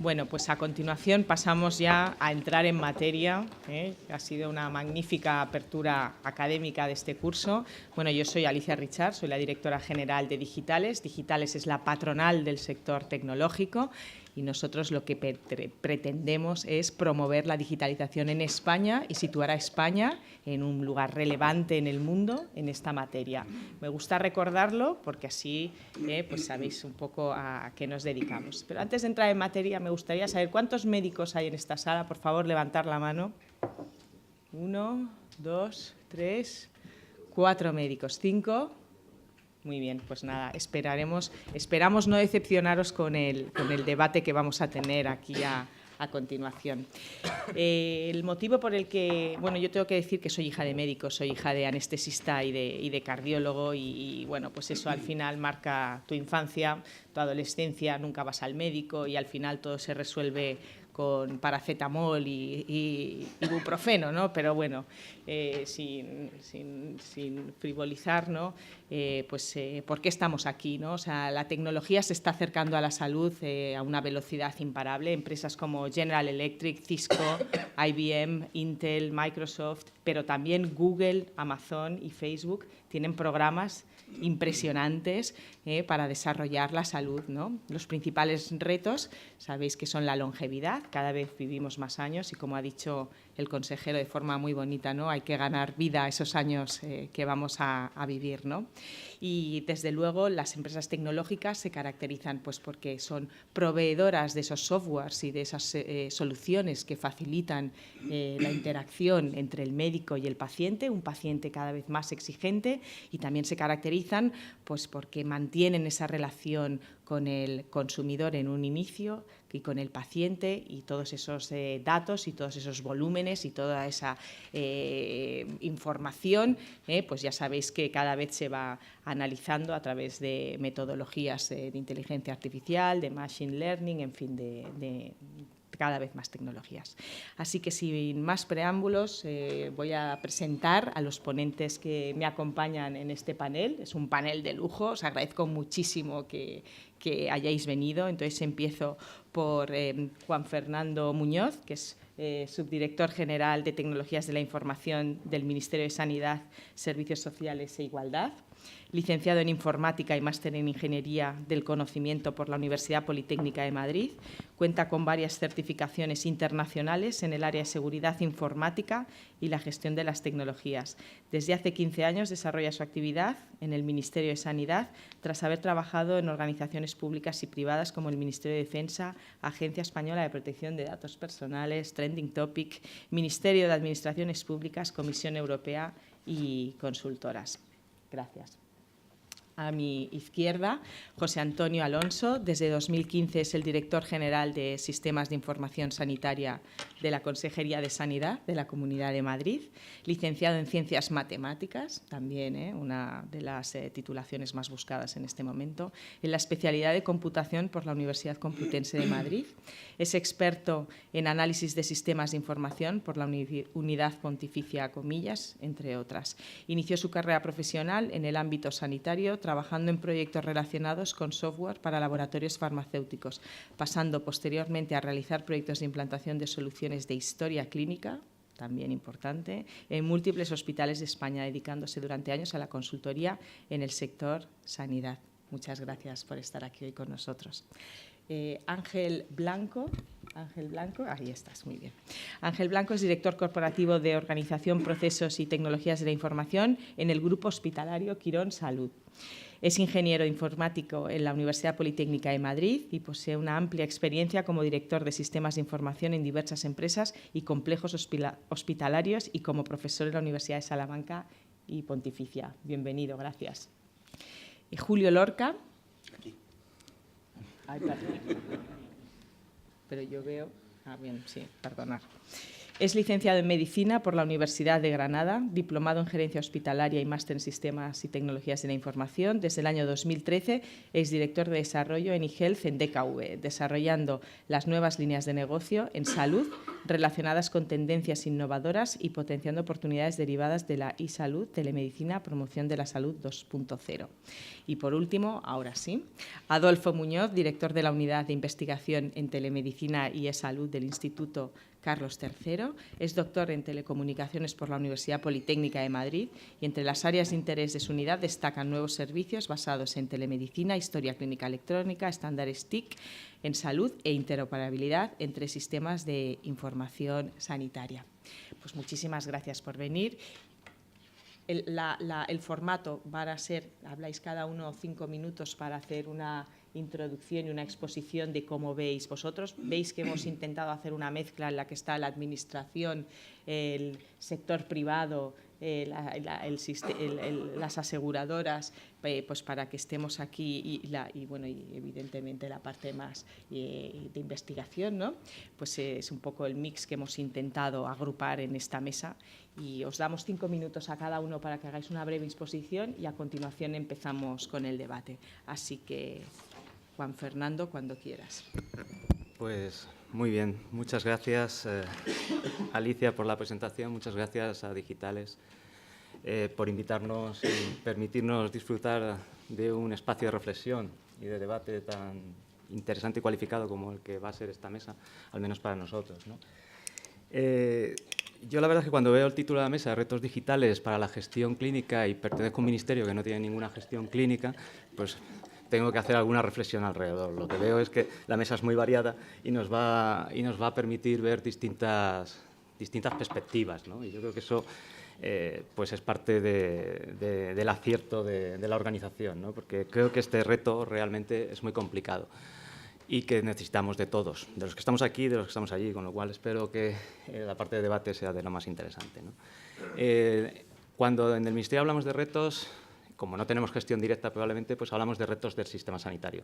Bueno, pues a continuación pasamos ya a entrar en materia. Ha sido una magnífica apertura académica de este curso. Bueno, yo soy Alicia Richard, soy la directora general de Digitales. Digitales es la patronal del sector tecnológico y nosotros lo que pretendemos es promover la digitalización en España y situar a España en un lugar relevante en el mundo en esta materia. Me gusta recordarlo porque así pues sabéis un poco a qué nos dedicamos. Pero antes de entrar en materia me gustaría saber cuántos médicos hay en esta sala. Por favor, levantar la mano. 1, 2, 3, 4 médicos. 5. Muy bien, pues nada, esperamos no decepcionaros con el debate que vamos a tener aquí a continuación. El motivo por el que, bueno, yo tengo que decir que soy hija de médico, soy hija de anestesista y de cardiólogo y bueno, pues eso al final marca tu infancia, tu adolescencia, nunca vas al médico y al final todo se resuelve con paracetamol y ibuprofeno, ¿no? Pero bueno, sin frivolizar, ¿no? ¿Por qué estamos aquí, ¿no? O sea, la tecnología se está acercando a la salud a una velocidad imparable. Empresas como General Electric, Cisco, IBM, Intel, Microsoft, pero también Google, Amazon y Facebook tienen programas impresionantes para desarrollar la salud, ¿no? Los principales retos, sabéis que son la longevidad, cada vez vivimos más años y como ha dicho el consejero de forma muy bonita, ¿no? Hay que ganar vida a esos años que vamos a vivir, ¿no? Y desde luego las empresas tecnológicas se caracterizan pues porque son proveedoras de esos softwares y de esas soluciones que facilitan la interacción entre el médico y el paciente, un paciente cada vez más exigente, y también se caracterizan pues porque mantienen esa relación con el consumidor en un inicio y con el paciente y todos esos datos y todos esos volúmenes y toda esa información, pues ya sabéis que cada vez se va analizando a través de metodologías de inteligencia artificial, de machine learning, en fin, de cada vez más tecnologías. Así que sin más preámbulos voy a presentar a los ponentes que me acompañan en este panel. Es un panel de lujo, os agradezco muchísimo que hayáis venido. Entonces empiezo por Juan Fernando Muñoz, que es subdirector general de Tecnologías de la Información del Ministerio de Sanidad, Servicios Sociales e Igualdad, licenciado en Informática y máster en Ingeniería del Conocimiento por la Universidad Politécnica de Madrid. Cuenta con varias certificaciones internacionales en el área de seguridad informática y la gestión de las tecnologías. Desde hace 15 años desarrolla su actividad en el Ministerio de Sanidad tras haber trabajado en organizaciones públicas y privadas como el Ministerio de Defensa, Agencia Española de Protección de Datos Personales, Trending Topic, Ministerio de Administraciones Públicas, Comisión Europea y consultoras. Gracias. A mi izquierda, José Antonio Alonso. Desde 2015 es el director general de Sistemas de Información Sanitaria de la Consejería de Sanidad de la Comunidad de Madrid. Licenciado en Ciencias Matemáticas, también una de las titulaciones más buscadas en este momento, en la especialidad de Computación por la Universidad Complutense de Madrid. Es experto en análisis de sistemas de información por la Unidad Pontificia Comillas, entre otras. Inició su carrera profesional en el ámbito sanitario, trabajando en proyectos relacionados con software para laboratorios farmacéuticos, pasando posteriormente a realizar proyectos de implantación de soluciones de historia clínica, también importante, en múltiples hospitales de España, dedicándose durante años a la consultoría en el sector sanidad. Muchas gracias por estar aquí hoy con nosotros. Ángel Blanco, ahí estás, muy bien. Ángel Blanco es director corporativo de Organización, Procesos y Tecnologías de la Información en el Grupo Hospitalario Quirón Salud. Es ingeniero informático en la Universidad Politécnica de Madrid y posee una amplia experiencia como director de sistemas de información en diversas empresas y complejos hospitalarios y como profesor en la Universidad de Salamanca y Pontificia. Bienvenido, gracias. Julio Lorca. Aquí. Ay, perdón. Pero yo veo... bien, sí, perdonad. Es licenciado en Medicina por la Universidad de Granada, diplomado en Gerencia Hospitalaria y máster en Sistemas y Tecnologías de la Información. Desde el año 2013 es director de desarrollo en eHealth en DKV, desarrollando las nuevas líneas de negocio en salud relacionadas con tendencias innovadoras y potenciando oportunidades derivadas de la eSalud, telemedicina, promoción de la salud 2.0. Y por último, ahora sí, Adolfo Muñoz, director de la Unidad de Investigación en Telemedicina y eSalud del Instituto Carlos III, es doctor en Telecomunicaciones por la Universidad Politécnica de Madrid y entre las áreas de interés de su unidad destacan nuevos servicios basados en telemedicina, historia clínica electrónica, estándares TIC en salud e interoperabilidad entre sistemas de información sanitaria. Pues muchísimas gracias por venir. El formato va a ser, habláis cada uno 5 minutos para hacer una introducción y una exposición de cómo veis vosotros. Veis que hemos intentado hacer una mezcla en la que está la administración, el sector privado, las aseguradoras, pues para que estemos aquí y evidentemente la parte más de investigación, ¿no? Pues es un poco el mix que hemos intentado agrupar en esta mesa y os damos 5 minutos a cada uno para que hagáis una breve exposición y a continuación empezamos con el debate. Así que, Juan Fernando, cuando quieras. Pues muy bien, muchas gracias Alicia por la presentación, muchas gracias a Digitales por invitarnos y permitirnos disfrutar de un espacio de reflexión y de debate tan interesante y cualificado como el que va a ser esta mesa, al menos para nosotros, ¿no? Yo la verdad es que cuando veo el título de la mesa, Retos Digitales para la Gestión Clínica, y pertenezco a un ministerio que no tiene ninguna gestión clínica, pues tengo que hacer alguna reflexión alrededor. Lo que veo es que la mesa es muy variada y nos va a permitir ver distintas perspectivas, ¿no? Y yo creo que eso pues es parte del acierto de la organización, ¿no? Porque creo que este reto realmente es muy complicado y que necesitamos de todos, de los que estamos aquí y de los que estamos allí, con lo cual espero que la parte de debate sea de lo más interesante, ¿no? Cuando en el Ministerio hablamos de retos, como no tenemos gestión directa probablemente, pues hablamos de retos del sistema sanitario.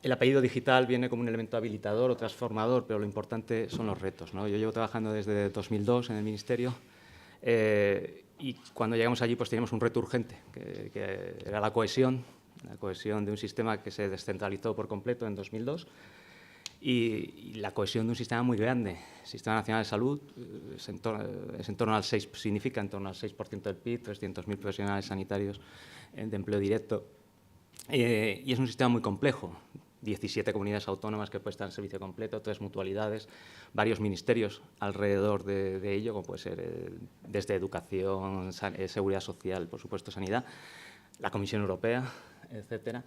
El apellido digital viene como un elemento habilitador o transformador, pero lo importante son los retos, ¿no? Yo llevo trabajando desde 2002 en el Ministerio y cuando llegamos allí pues teníamos un reto urgente, que era la cohesión de un sistema que se descentralizó por completo en 2002 y la cohesión de un sistema muy grande. El Sistema Nacional de Salud es en torno al 6%, significa en torno al 6% del PIB, 300.000 profesionales sanitarios de empleo directo. Y es un sistema muy complejo, 17 comunidades autónomas que prestan servicio completo, 3 mutualidades, varios ministerios alrededor de ello, como puede ser desde educación, seguridad social, por supuesto sanidad, la Comisión Europea, etcétera.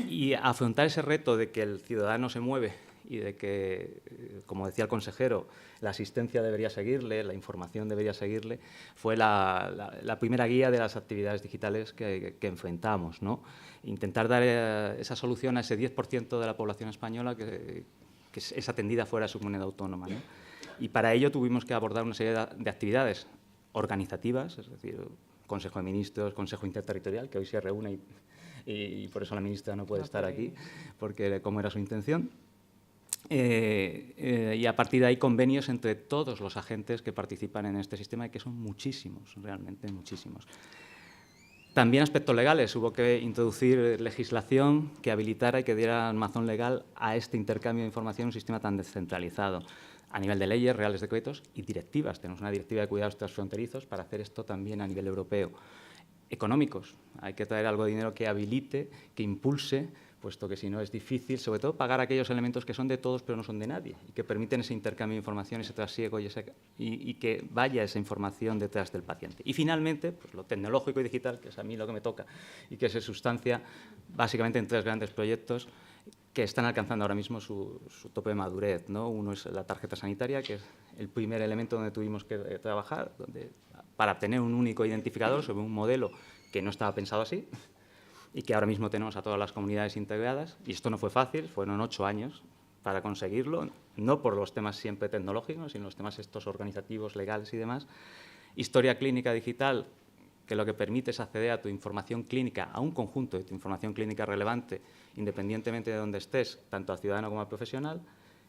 Y afrontar ese reto de que el ciudadano se mueve y de que, como decía el consejero, la asistencia debería seguirle, la información debería seguirle, fue la primera guía de las actividades digitales que enfrentamos, ¿no? Intentar dar esa solución a ese 10% de la población española que es atendida fuera de su comunidad autónoma, ¿no? Y para ello tuvimos que abordar una serie de actividades organizativas, es decir, Consejo de Ministros, Consejo Interterritorial, que hoy se reúne y por eso la ministra no puede estar aquí, porque como era su intención. Y a partir de ahí convenios entre todos los agentes que participan en este sistema, y que son muchísimos, realmente muchísimos. También aspectos legales. Hubo que introducir legislación que habilitara y que diera armazón legal a este intercambio de información en un sistema tan descentralizado, a nivel de leyes, reales decretos y directivas. Tenemos una directiva de cuidados transfronterizos para hacer esto también a nivel europeo. Económicos. Hay que traer algo de dinero que habilite, que impulse, puesto que si no es difícil, sobre todo, pagar aquellos elementos que son de todos pero no son de nadie y que permiten ese intercambio de información, ese trasiego y que vaya esa información detrás del paciente. Y finalmente, pues lo tecnológico y digital, que es a mí lo que me toca y que se sustancia básicamente en 3 grandes proyectos que están alcanzando ahora mismo su tope de madurez, ¿no? Uno es la tarjeta sanitaria, que es el primer elemento donde tuvimos que trabajar, para obtener un único identificador sobre un modelo que no estaba pensado así y que ahora mismo tenemos a todas las comunidades integradas. Y esto no fue fácil, fueron 8 años para conseguirlo, no por los temas siempre tecnológicos, sino los temas estos organizativos, legales y demás. Historia clínica digital, que lo que permite es acceder a tu información clínica, a un conjunto de tu información clínica relevante, independientemente de dónde estés, tanto al ciudadano como al profesional.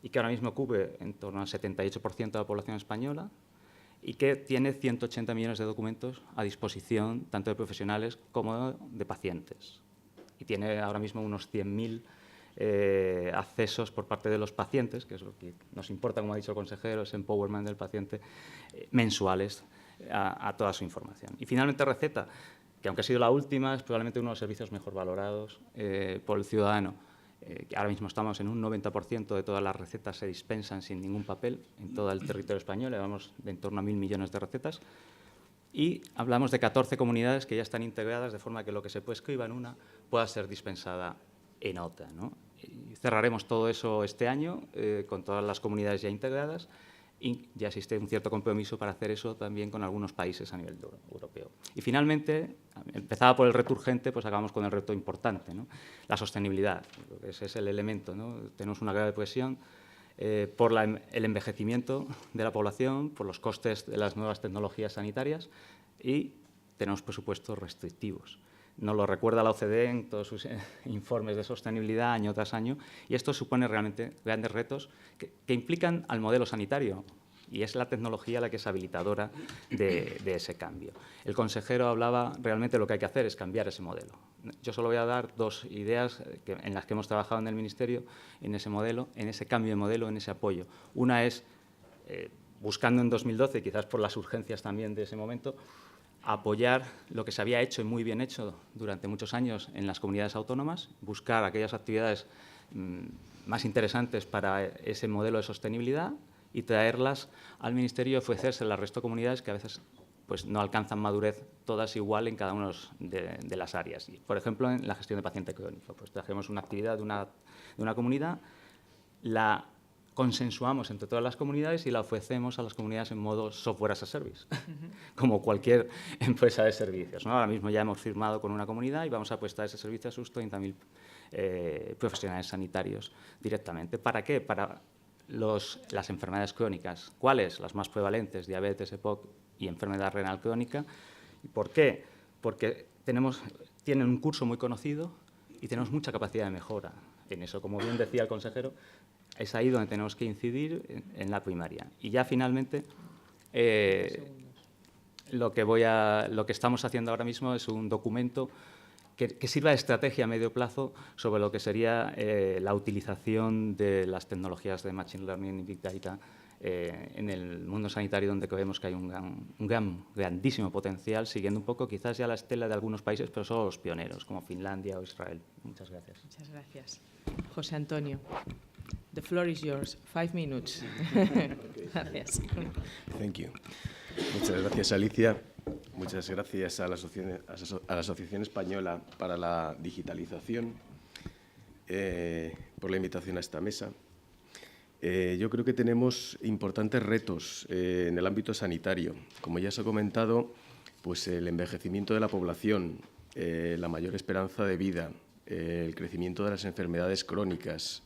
y que ahora mismo cubre en torno al 78% de la población española y que tiene 180 millones de documentos a disposición tanto de profesionales como de pacientes. Y tiene ahora mismo unos 100.000 accesos por parte de los pacientes, que es lo que nos importa, como ha dicho el consejero, ese empowerment del paciente, mensuales a toda su información. Y finalmente Receta, que aunque ha sido la última, es probablemente uno de los servicios mejor valorados por el ciudadano. Ahora mismo estamos en un 90% de todas las recetas se dispensan sin ningún papel en todo el territorio español, llevamos de en torno a 1.000 millones de recetas. Y hablamos de 14 comunidades que ya están integradas de forma que lo que se prescriba en una pueda ser dispensada en otra, ¿no? Y cerraremos todo eso este año con todas las comunidades ya integradas y ya existe un cierto compromiso para hacer eso también con algunos países a nivel europeo. Y finalmente, empezaba por el reto urgente, pues acabamos con el reto importante, ¿no? La sostenibilidad, ese es el elemento, ¿no? Tenemos una grave presión por el envejecimiento de la población, por los costes de las nuevas tecnologías sanitarias y tenemos presupuestos restrictivos. Nos lo recuerda la OCDE en todos sus informes de sostenibilidad año tras año y esto supone realmente grandes retos que implican al modelo sanitario y es la tecnología la que es habilitadora de ese cambio. El consejero hablaba realmente lo que hay que hacer es cambiar ese modelo. Yo solo voy a dar dos ideas en las que hemos trabajado en el Ministerio, en ese modelo, en ese cambio de modelo, en ese apoyo. Una es, buscando en 2012, quizás por las urgencias también de ese momento, apoyar lo que se había hecho y muy bien hecho durante muchos años en las comunidades autónomas, buscar aquellas actividades más interesantes para ese modelo de sostenibilidad y traerlas al Ministerio y ofrecérselas al resto de comunidades que a veces pues, no alcanzan madurez todas igual en cada una de las áreas. Y, por ejemplo, en la gestión de paciente crónico, pues trajimos una actividad de una comunidad, la consensuamos entre todas las comunidades y la ofrecemos a las comunidades en modo software as a service, como cualquier empresa de servicios, ¿no? Ahora mismo ya hemos firmado con una comunidad y vamos a prestar ese servicio a sus 30.000 profesionales sanitarios directamente. ¿Para qué? Para las enfermedades crónicas. ¿Cuáles? Las más prevalentes, diabetes, EPOC y enfermedad renal crónica. ¿Y por qué? Porque tienen un curso muy conocido y tenemos mucha capacidad de mejora en eso. Como bien decía el consejero, es ahí donde tenemos que incidir en la primaria. Y ya finalmente, lo que estamos haciendo ahora mismo es un documento que sirva de estrategia a medio plazo sobre lo que sería la utilización de las tecnologías de Machine Learning y Big Data en el mundo sanitario, donde creemos que hay un grandísimo potencial, siguiendo un poco quizás ya la estela de algunos países, pero solo los pioneros, como Finlandia o Israel. Muchas gracias. Muchas gracias. José Antonio. The floor is yours. 5 minutes. Gracias. Thank you. Muchas gracias, Alicia. Muchas gracias a la Asociación Española para la Digitalización por la invitación a esta mesa. Yo creo que tenemos importantes retos en el ámbito sanitario. Como ya se ha comentado, pues el envejecimiento de la población, la mayor esperanza de vida, el crecimiento de las enfermedades crónicas,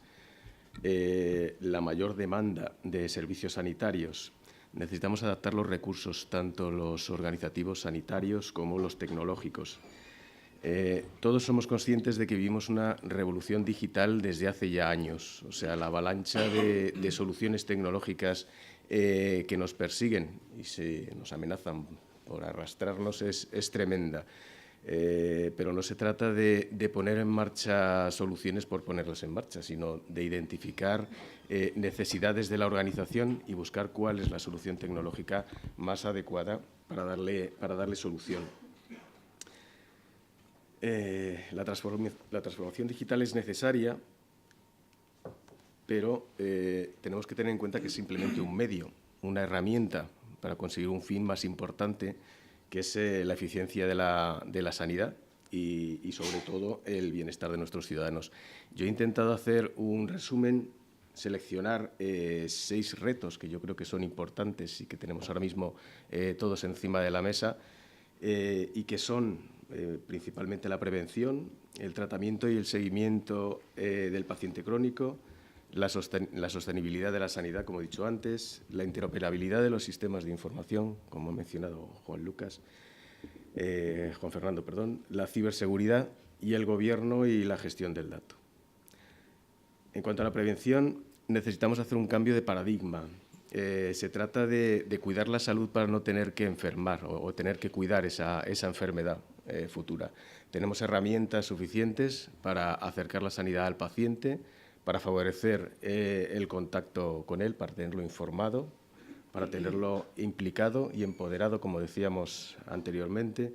la mayor demanda de servicios sanitarios. Necesitamos adaptar los recursos, tanto los organizativos sanitarios como los tecnológicos. Todos somos conscientes de que vivimos una revolución digital desde hace ya años. O sea, la avalancha de soluciones tecnológicas que nos persiguen y nos amenazan por arrastrarnos es tremenda. Pero no se trata de poner en marcha soluciones por ponerlas en marcha, sino de identificar necesidades de la organización y buscar cuál es la solución tecnológica más adecuada para darle solución. La transformación digital es necesaria, pero tenemos que tener en cuenta que es simplemente un medio, una herramienta para conseguir un fin más importante, que es la eficiencia de la sanidad y, sobre todo, el bienestar de nuestros ciudadanos. Yo he intentado hacer un resumen, seleccionar 6 retos que yo creo que son importantes y que tenemos ahora mismo todos encima de la mesa y que son principalmente la prevención, el tratamiento y el seguimiento del paciente crónico, la sostenibilidad de la sanidad, como he dicho antes, la interoperabilidad de los sistemas de información, como ha mencionado Juan Fernando, la ciberseguridad y el gobierno y la gestión del dato. En cuanto a la prevención, necesitamos hacer un cambio de paradigma. Se trata de cuidar la salud para no tener que enfermar o tener que cuidar esa enfermedad futura. Tenemos herramientas suficientes para acercar la sanidad al paciente, para favorecer el contacto con él, para tenerlo informado, para tenerlo implicado y empoderado, como decíamos anteriormente,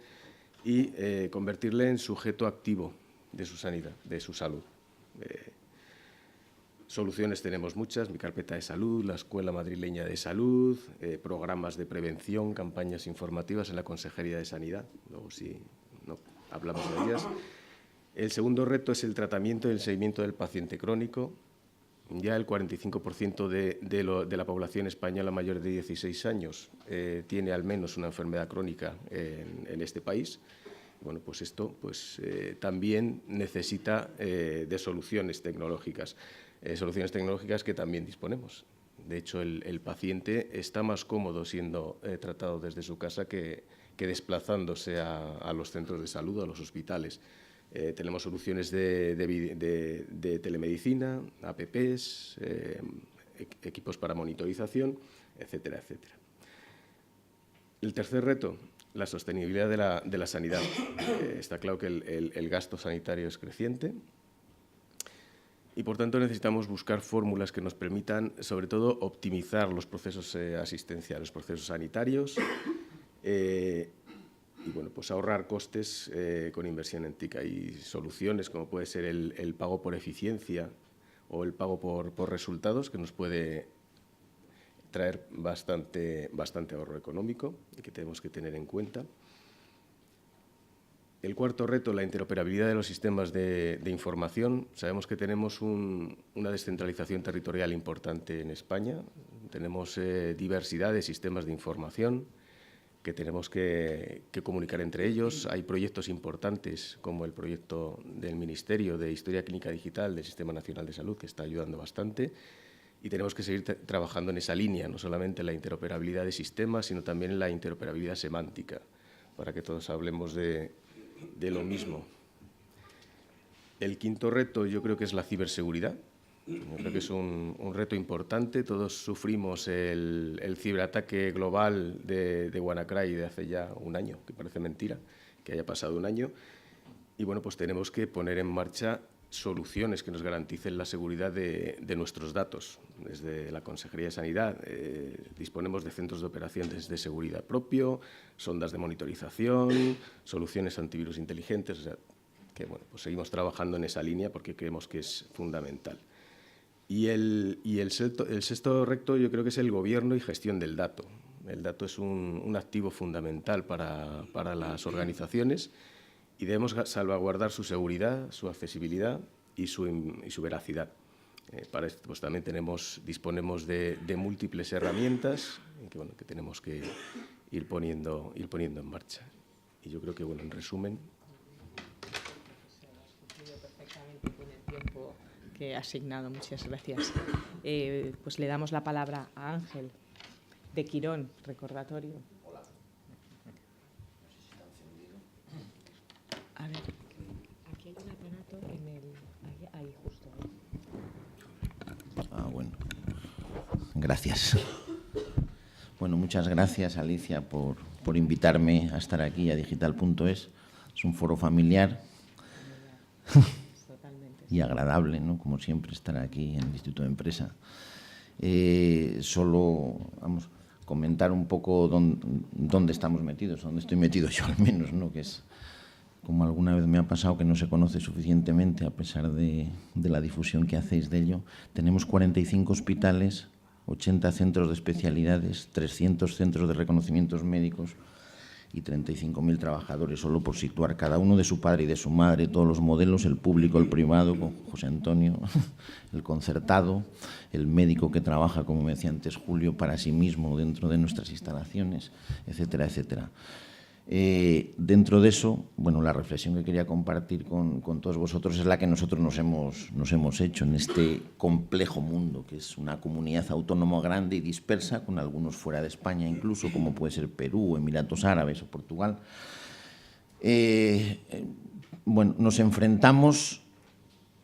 y convertirle en sujeto activo de su sanidad, de su salud. Soluciones tenemos muchas, mi carpeta de salud, la Escuela Madrileña de Salud, programas de prevención, campañas informativas en la Consejería de Sanidad, luego sí no, hablamos de ellas. El segundo reto es el tratamiento y el seguimiento del paciente crónico. Ya el 45% de la población española mayor de 16 años tiene al menos una enfermedad crónica en este país. Bueno, pues esto también necesita de soluciones tecnológicas que también disponemos. De hecho, el paciente está más cómodo siendo tratado desde su casa que desplazándose a los centros de salud o a los hospitales. Tenemos soluciones de telemedicina, apps, equipos para monitorización, etcétera, etcétera. El tercer reto, la sostenibilidad de la sanidad. Está claro que el gasto sanitario es creciente y, por tanto, necesitamos buscar fórmulas que nos permitan, sobre todo, optimizar los procesos asistenciales, los procesos sanitarios y, bueno, pues ahorrar costes con inversión en TIC. Hay soluciones como puede ser el pago por eficiencia o el pago por resultados, que nos puede traer bastante ahorro económico y que tenemos que tener en cuenta. El cuarto reto, la interoperabilidad de los sistemas de información. Sabemos que tenemos una descentralización territorial importante en España. Tenemos diversidad de sistemas de información que tenemos que comunicar entre ellos. Hay proyectos importantes como el proyecto del Ministerio de Historia Clínica Digital del Sistema Nacional de Salud, que está ayudando bastante. Y tenemos que seguir trabajando en esa línea, no solamente en la interoperabilidad de sistemas, sino también en la interoperabilidad semántica, para que todos hablemos de lo mismo. El quinto reto yo creo que es la ciberseguridad. Yo creo que es un reto importante. Todos sufrimos el ciberataque global de WannaCry de hace ya un año, que parece mentira que haya pasado un año. Y bueno, pues tenemos que poner en marcha soluciones que nos garanticen la seguridad de nuestros datos. Desde la Consejería de Sanidad disponemos de centros de operaciones de seguridad propio, sondas de monitorización, soluciones antivirus inteligentes. O sea, que bueno, pues seguimos trabajando en esa línea porque creemos que es fundamental. Y el sexto reto yo creo que es el gobierno y gestión del dato. El dato es un activo fundamental para las organizaciones y debemos salvaguardar su seguridad, su accesibilidad y su veracidad. Para esto pues, también disponemos de múltiples herramientas que tenemos que ir poniendo en marcha. Y yo creo que, bueno, en resumen... Perfectamente con el tiempo que ha asignado. Muchas gracias. Pues le damos la palabra a Ángel de Quirón, recordatorio. A ver, aquí hay un aparato ahí justo. Bueno. Gracias. Bueno, muchas gracias, Alicia, por invitarme a estar aquí a Digital.es. Es un foro familiar y agradable, ¿no? Como siempre, estar aquí en el Instituto de Empresa. Solo, vamos, comentar un poco dónde estamos metidos, dónde estoy metido yo al menos, ¿no? Que es, como alguna vez me ha pasado, que no se conoce suficientemente a pesar de la difusión que hacéis de ello. Tenemos 45 hospitales, 80 centros de especialidades, 300 centros de reconocimientos médicos y 35.000 trabajadores, solo por situar cada uno de su padre y de su madre, todos los modelos, el público, el privado, con José Antonio, el concertado, el médico que trabaja, como me decía antes Julio, para sí mismo dentro de nuestras instalaciones, etcétera, etcétera. Dentro de eso, bueno, la reflexión que quería compartir con todos vosotros es la que nosotros nos hemos hecho en este complejo mundo, que es una comunidad autónoma grande y dispersa, con algunos fuera de España incluso, como puede ser Perú, Emiratos Árabes o Portugal. Bueno, nos enfrentamos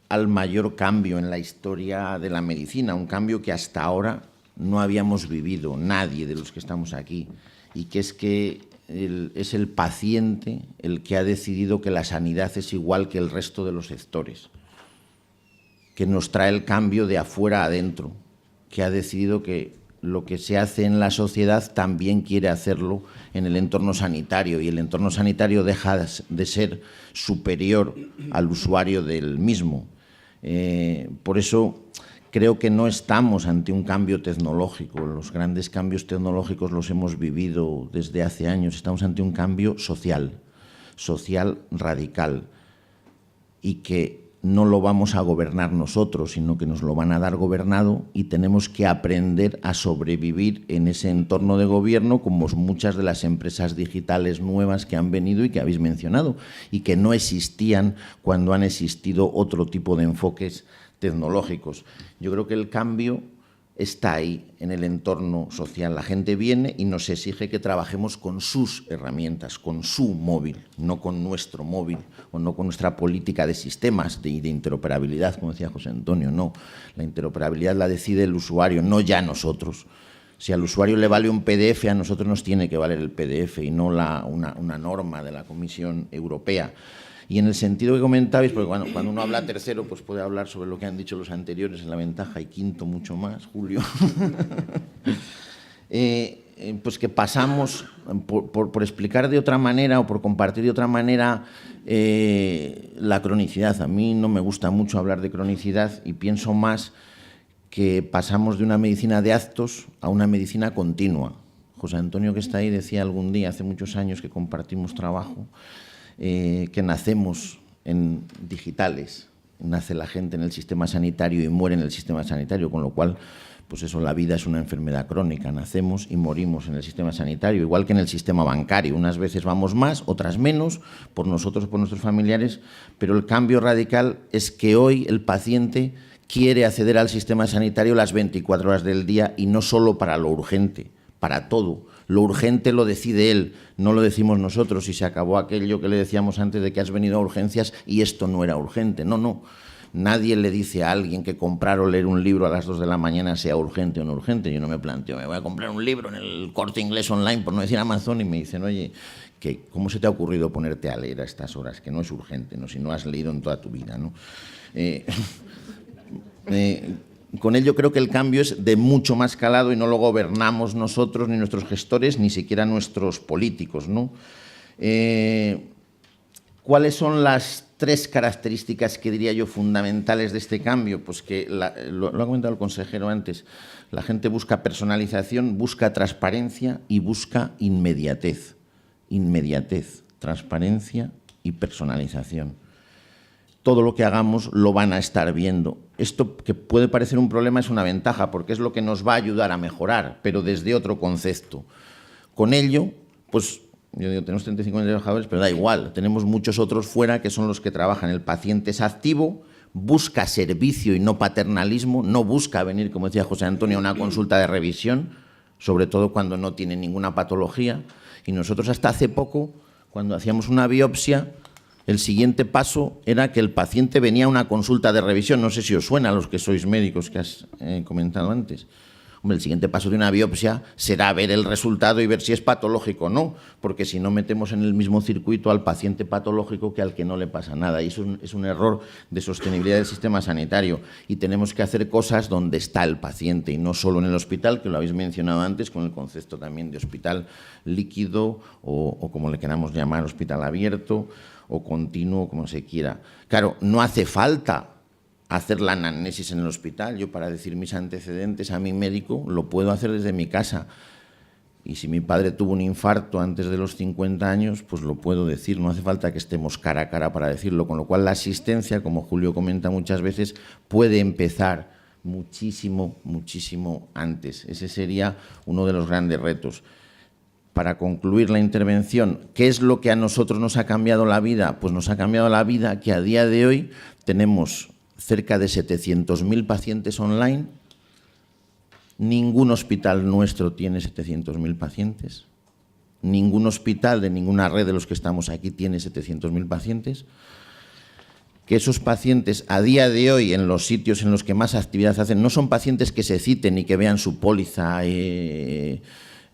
al mayor cambio en la historia de la medicina, un cambio que hasta ahora no habíamos vivido nadie de los que estamos aquí, y que es el paciente el que ha decidido que la sanidad es igual que el resto de los sectores, que nos trae el cambio de afuera a adentro, que ha decidido que lo que se hace en la sociedad también quiere hacerlo en el entorno sanitario, y el entorno sanitario deja de ser superior al usuario del mismo. Por eso creo que no estamos ante un cambio tecnológico. Los grandes cambios tecnológicos los hemos vivido desde hace años. Estamos ante un cambio social radical, y que no lo vamos a gobernar nosotros, sino que nos lo van a dar gobernado, y tenemos que aprender a sobrevivir en ese entorno de gobierno, como muchas de las empresas digitales nuevas que han venido y que habéis mencionado, y que no existían cuando han existido otro tipo de enfoques tecnológicos. Yo creo que el cambio está ahí, en el entorno social. La gente viene y nos exige que trabajemos con sus herramientas, con su móvil, no con nuestro móvil, o no con nuestra política de sistemas de interoperabilidad, como decía José Antonio. No, la interoperabilidad la decide el usuario, no ya nosotros. Si al usuario le vale un PDF, a nosotros nos tiene que valer el PDF y no una norma de la Comisión Europea. Y en el sentido que comentabais, porque cuando uno habla tercero, pues puede hablar sobre lo que han dicho los anteriores en la ventaja, y quinto mucho más, Julio. Pues que pasamos, por explicar de otra manera o por compartir de otra manera la cronicidad. A mí no me gusta mucho hablar de cronicidad, y pienso más que pasamos de una medicina de actos a una medicina continua. José Antonio, que está ahí, decía algún día, hace muchos años que compartimos trabajo, que nacemos en digitales, nace la gente en el sistema sanitario y muere en el sistema sanitario, con lo cual, pues eso, la vida es una enfermedad crónica, nacemos y morimos en el sistema sanitario, igual que en el sistema bancario. Unas veces vamos más, otras menos, por nosotros o por nuestros familiares, pero el cambio radical es que hoy el paciente quiere acceder al sistema sanitario las 24 horas del día, y no solo para lo urgente, para todo. Lo urgente lo decide él, no lo decimos nosotros, y se acabó aquello que le decíamos antes de que has venido a urgencias y esto no era urgente. No, no. Nadie le dice a alguien que comprar o leer un libro a las 2 de la mañana sea urgente o no urgente. Yo no me planteo, me voy a comprar un libro en el Corte Inglés online, por no decir Amazon, y me dicen, oye, ¿cómo se te ha ocurrido ponerte a leer a estas horas? Que no es urgente, ¿no? Si no has leído en toda tu vida, ¿no? Con ello creo que el cambio es de mucho más calado, y no lo gobernamos nosotros, ni nuestros gestores, ni siquiera nuestros políticos, ¿no? ¿Cuáles son las 3 características que diría yo fundamentales de este cambio? Pues que, lo ha comentado el consejero antes, la gente busca personalización, busca transparencia y busca inmediatez. Inmediatez, transparencia y personalización. Todo lo que hagamos lo van a estar viendo. Esto, que puede parecer un problema, es una ventaja, porque es lo que nos va a ayudar a mejorar, pero desde otro concepto. Con ello, pues, yo digo, tenemos 35 trabajadores, pero da igual, tenemos muchos otros fuera que son los que trabajan. El paciente es activo, busca servicio y no paternalismo, no busca venir, como decía José Antonio, a una consulta de revisión, sobre todo cuando no tiene ninguna patología. Y nosotros hasta hace poco, cuando hacíamos una biopsia, el siguiente paso era que el paciente venía a una consulta de revisión. No sé si os suena a los que sois médicos, que has comentado antes. Hombre, el siguiente paso de una biopsia será ver el resultado y ver si es patológico o no, porque si no metemos en el mismo circuito al paciente patológico que al que no le pasa nada. Y eso es un error de sostenibilidad del sistema sanitario. Y tenemos que hacer cosas donde está el paciente, y no solo en el hospital, que lo habéis mencionado antes, con el concepto también de hospital líquido o como le queramos llamar, hospital abierto o continuo, como se quiera. Claro, no hace falta hacer la anamnesis en el hospital. Yo, para decir mis antecedentes a mi médico, lo puedo hacer desde mi casa. Y si mi padre tuvo un infarto antes de los 50 años, pues lo puedo decir. No hace falta que estemos cara a cara para decirlo. Con lo cual, la asistencia, como Julio comenta muchas veces, puede empezar muchísimo, muchísimo antes. Ese sería uno de los grandes retos. Para concluir la intervención, ¿qué es lo que a nosotros nos ha cambiado la vida? Pues nos ha cambiado la vida que a día de hoy tenemos cerca de 700.000 pacientes online. Ningún hospital nuestro tiene 700.000 pacientes. Ningún hospital de ninguna red de los que estamos aquí tiene 700.000 pacientes. que esos pacientes a día de hoy en los sitios en los que más actividad hacen no son pacientes que se citen y que vean su póliza,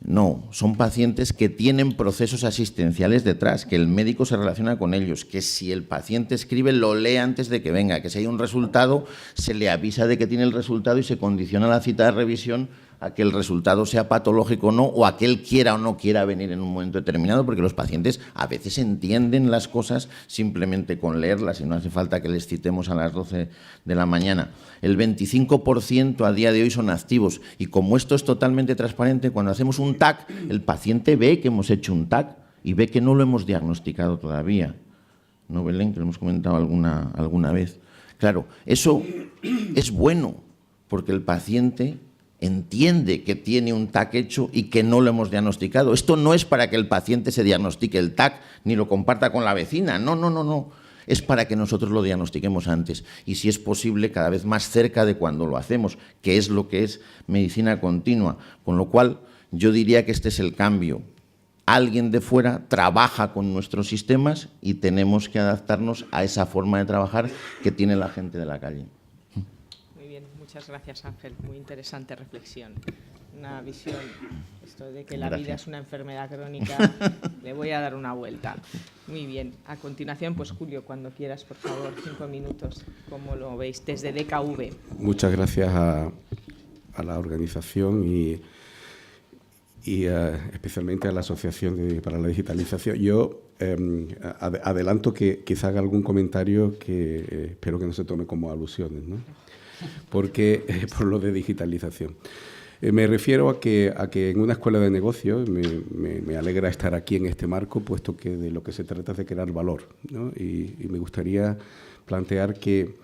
no, son pacientes que tienen procesos asistenciales detrás, que el médico se relaciona con ellos, que si el paciente escribe lo lee antes de que venga, que si hay un resultado se le avisa de que tiene el resultado y se condiciona la cita de revisión a que el resultado sea patológico o no, o a que él quiera o no quiera venir en un momento determinado, porque los pacientes a veces entienden las cosas simplemente con leerlas y no hace falta que les citemos a las 12 de la mañana. El 25% a día de hoy son activos y como esto es totalmente transparente, cuando hacemos un TAC, el paciente ve que hemos hecho un TAC y ve que no lo hemos diagnosticado todavía. ¿No, Belén? Que lo hemos comentado alguna vez. Claro, eso es bueno porque el paciente entiende que tiene un TAC hecho y que no lo hemos diagnosticado. Esto no es para que el paciente se diagnostique el TAC ni lo comparta con la vecina. No, no, no, no. Es para que nosotros lo diagnostiquemos antes y, si es posible, cada vez más cerca de cuando lo hacemos, que es lo que es medicina continua. Con lo cual, yo diría que este es el cambio. Alguien de fuera trabaja con nuestros sistemas y tenemos que adaptarnos a esa forma de trabajar que tiene la gente de la calle. Muchas gracias, Ángel. Muy interesante reflexión. Una visión, esto de que la vida es una enfermedad crónica, le voy a dar una vuelta. Muy bien. A continuación, pues Julio, cuando quieras, por favor, 5 minutos. ¿Cómo lo veis desde DKV? Muchas gracias a la organización y especialmente a la Asociación para la Digitalización. Yo adelanto que quizá haga algún comentario que espero que no se tome como alusiones, ¿no? Porque por lo de digitalización. Me refiero a que en una escuela de negocios me alegra estar aquí en este marco, puesto que de lo que se trata es de crear valor, ¿no? Y me gustaría plantear que,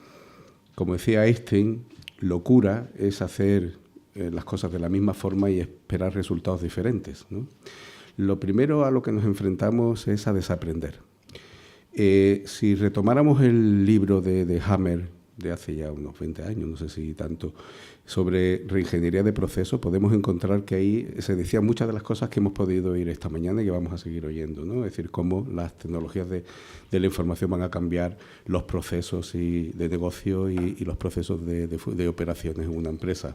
como decía Einstein, locura es hacer las cosas de la misma forma y esperar resultados diferentes, ¿no? Lo primero a lo que nos enfrentamos es a desaprender. Si retomáramos el libro de Hammer, de hace ya unos 20 años, no sé si tanto, sobre reingeniería de procesos, podemos encontrar que ahí se decían muchas de las cosas que hemos podido oír esta mañana y que vamos a seguir oyendo, ¿no? Es decir, cómo las tecnologías de la información van a cambiar los procesos de negocio y los procesos de operaciones en una empresa.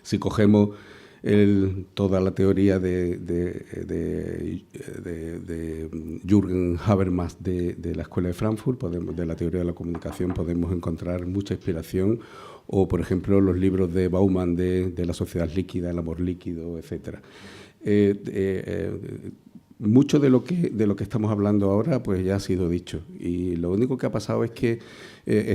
Si cogemos toda la teoría de Jürgen Habermas de la Escuela de Frankfurt, de la teoría de la comunicación, podemos encontrar mucha inspiración, o por ejemplo los libros de Bauman de la sociedad líquida, el amor líquido, etcétera. Mucho de lo que estamos hablando ahora pues ya ha sido dicho, y lo único que ha pasado es que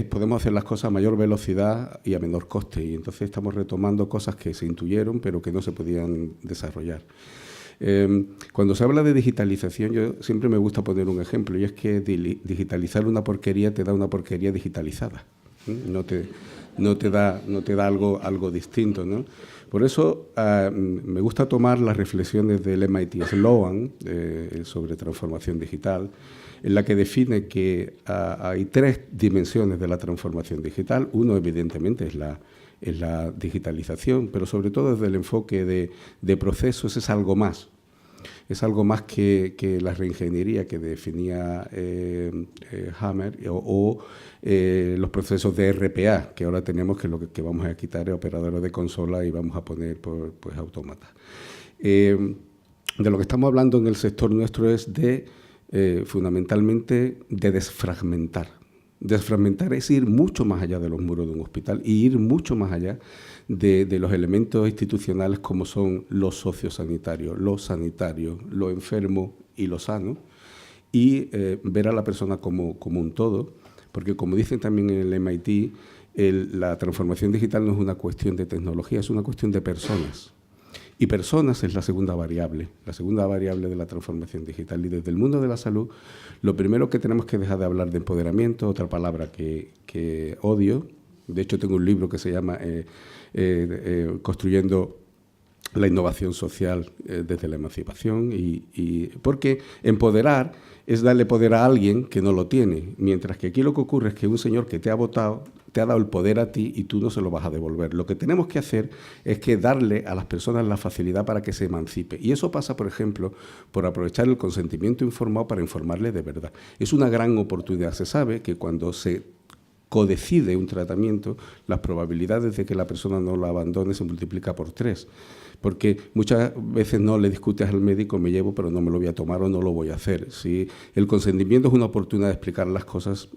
podemos hacer las cosas a mayor velocidad y a menor coste, y entonces estamos retomando cosas que se intuyeron pero que no se podían desarrollar. Cuando se habla de digitalización, yo siempre me gusta poner un ejemplo, y es que digitalizar una porquería te da una porquería digitalizada, no te da algo distinto, ¿no? Por eso me gusta tomar las reflexiones del MIT Sloan sobre transformación digital, en la que define que hay 3 dimensiones de la transformación digital. Uno, evidentemente, es la digitalización, pero sobre todo desde el enfoque de procesos es algo más. Es algo más que la reingeniería que definía Hammer o los procesos de RPA, que ahora tenemos, que lo que vamos a quitar es operadores de consola y vamos a poner pues autómatas. De lo que estamos hablando en el sector nuestro es fundamentalmente de desfragmentar. Desfragmentar es ir mucho más allá de los muros de un hospital y ir mucho más allá de los elementos institucionales como son los sociosanitarios, los sanitarios, lo enfermo y lo sano, y ver a la persona como un todo, porque como dicen también en el MIT, la transformación digital no es una cuestión de tecnología, es una cuestión de personas. Y personas es la segunda variable de la transformación digital. Y desde el mundo de la salud, lo primero que tenemos que dejar de hablar de empoderamiento, otra palabra que odio. De hecho, tengo un libro que se llama Construyendo la innovación social desde la emancipación, porque empoderar es darle poder a alguien que no lo tiene, mientras que aquí lo que ocurre es que un señor que te ha votado te ha dado el poder a ti y tú no se lo vas a devolver. Lo que tenemos que hacer es que darle a las personas la facilidad para que se emancipe. Y eso pasa, por ejemplo, por aprovechar el consentimiento informado para informarle de verdad. Es una gran oportunidad. Se sabe que cuando se codecide un tratamiento, las probabilidades de que la persona no lo abandone se multiplica por 3. Porque muchas veces no le discutes al médico, me llevo, pero no me lo voy a tomar o no lo voy a hacer. Si el consentimiento es una oportunidad de explicar las cosas,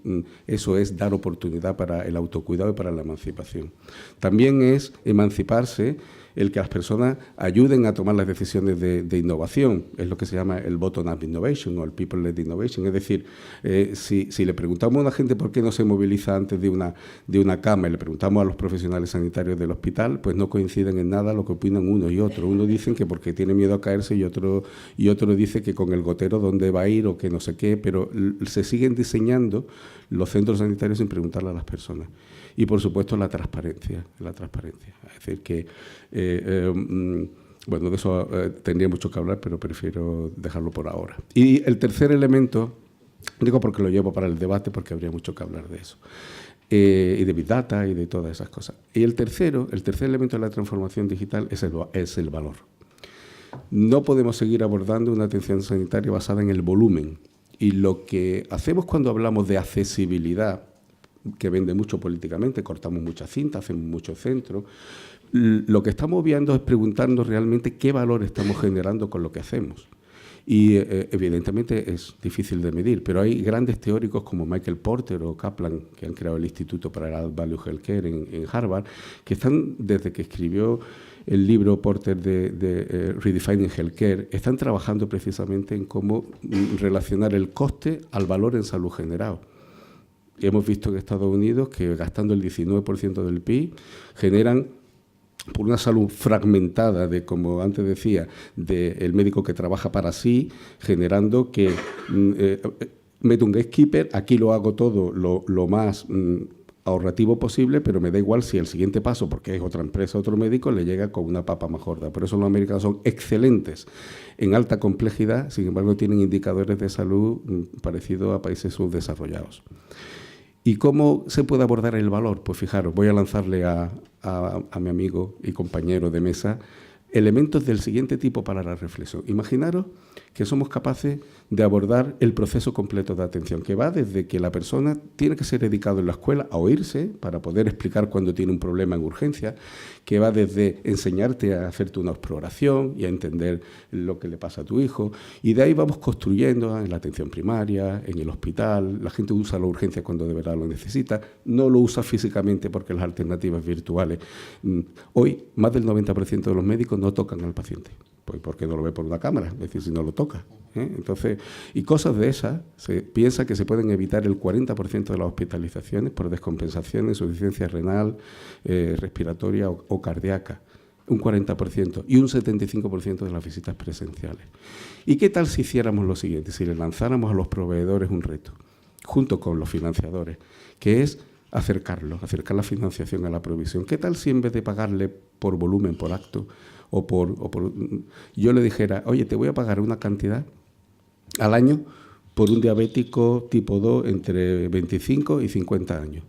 eso es dar oportunidad para el autocuidado y para la emancipación. También es emanciparse el que las personas ayuden a tomar las decisiones de innovación. Es lo que se llama el bottom-up innovation o el people-led innovation. Es decir, si le preguntamos a una gente por qué no se moviliza antes de una cama y le preguntamos a los profesionales sanitarios del hospital, pues no coinciden en nada lo que opinan uno y otro. Uno dice que porque tiene miedo a caerse y otro dice que con el gotero dónde va a ir o que no sé qué, pero se siguen diseñando los centros sanitarios sin preguntarle a las personas. Y, por supuesto, la transparencia. Es decir, que, bueno, de eso tendría mucho que hablar, pero prefiero dejarlo por ahora. Y el tercer elemento, digo porque lo llevo para el debate, porque habría mucho que hablar de eso, y de Big Data y de todas esas cosas. Y el tercer elemento de la transformación digital es el valor. No podemos seguir abordando una atención sanitaria basada en el volumen. Y lo que hacemos cuando hablamos de accesibilidad, que vende mucho políticamente, cortamos mucha cinta, hacemos muchos centros. Lo que estamos viendo es preguntarnos realmente qué valor estamos generando con lo que hacemos. Y evidentemente es difícil de medir, pero hay grandes teóricos como Michael Porter o Kaplan, que han creado el Instituto para el Added Value Healthcare en Harvard, que están, desde que escribió el libro Porter de Redefining Healthcare, están trabajando precisamente en cómo relacionar el coste al valor en salud generado. Hemos visto en Estados Unidos que gastando el 19% del PIB generan, por una salud fragmentada de, como antes decía, del médico que trabaja para sí, generando que meto un gatekeeper, aquí lo hago todo lo más ahorrativo posible, pero me da igual si el siguiente paso, porque es otra empresa, otro médico, le llega con una papa más gorda. Por eso los americanos son excelentes en alta complejidad, sin embargo tienen indicadores de salud parecidos a países subdesarrollados. ¿Y cómo se puede abordar el valor? Pues fijaros, voy a lanzarle a mi amigo y compañero de mesa elementos del siguiente tipo para la reflexión. Imaginaros que somos capaces de abordar el proceso completo de atención, que va desde que la persona tiene que ser dedicado en la escuela a oírse para poder explicar cuando tiene un problema en urgencia, que va desde enseñarte a hacerte una exploración y a entender lo que le pasa a tu hijo, y de ahí vamos construyendo en la atención primaria, en el hospital. La gente usa la urgencia cuando de verdad lo necesita, no lo usa físicamente porque las alternativas virtuales. Hoy, más del 90% de los médicos no tocan al paciente, pues porque no lo ve por una cámara, es decir, si no lo toca. Entonces, y cosas de esas, se piensa que se pueden evitar el 40% de las hospitalizaciones por descompensación, insuficiencia renal, respiratoria o cardíaca, un 40%, y un 75% de las visitas presenciales. ¿Y qué tal si hiciéramos lo siguiente? Si le lanzáramos a los proveedores un reto, junto con los financiadores, que es acercar la financiación a la provisión. ¿Qué tal si en vez de pagarle por volumen, por acto, yo le dijera, oye, te voy a pagar una cantidad al año por un diabético tipo 2 entre 25 y 50 años?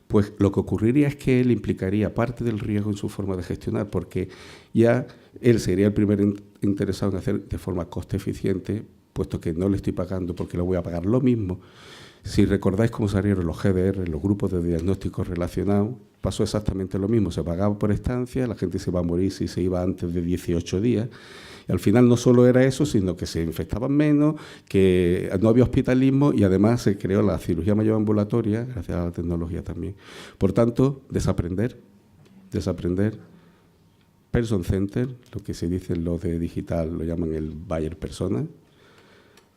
Pues lo que ocurriría es que él implicaría parte del riesgo en su forma de gestionar, porque ya él sería el primer interesado en hacer de forma coste eficiente, puesto que no le estoy pagando porque le voy a pagar lo mismo. Si recordáis cómo salieron los GDR, los grupos de diagnósticos relacionados, pasó exactamente lo mismo. Se pagaba por estancia, la gente se iba a morir si se iba antes de 18 días. Y al final no solo era eso, sino que se infectaban menos, que no había hospitalismo y además se creó la cirugía mayor ambulatoria, gracias a la tecnología también. Por tanto, desaprender. Person center, lo que se dice en lo de digital, lo llaman el buyer persona.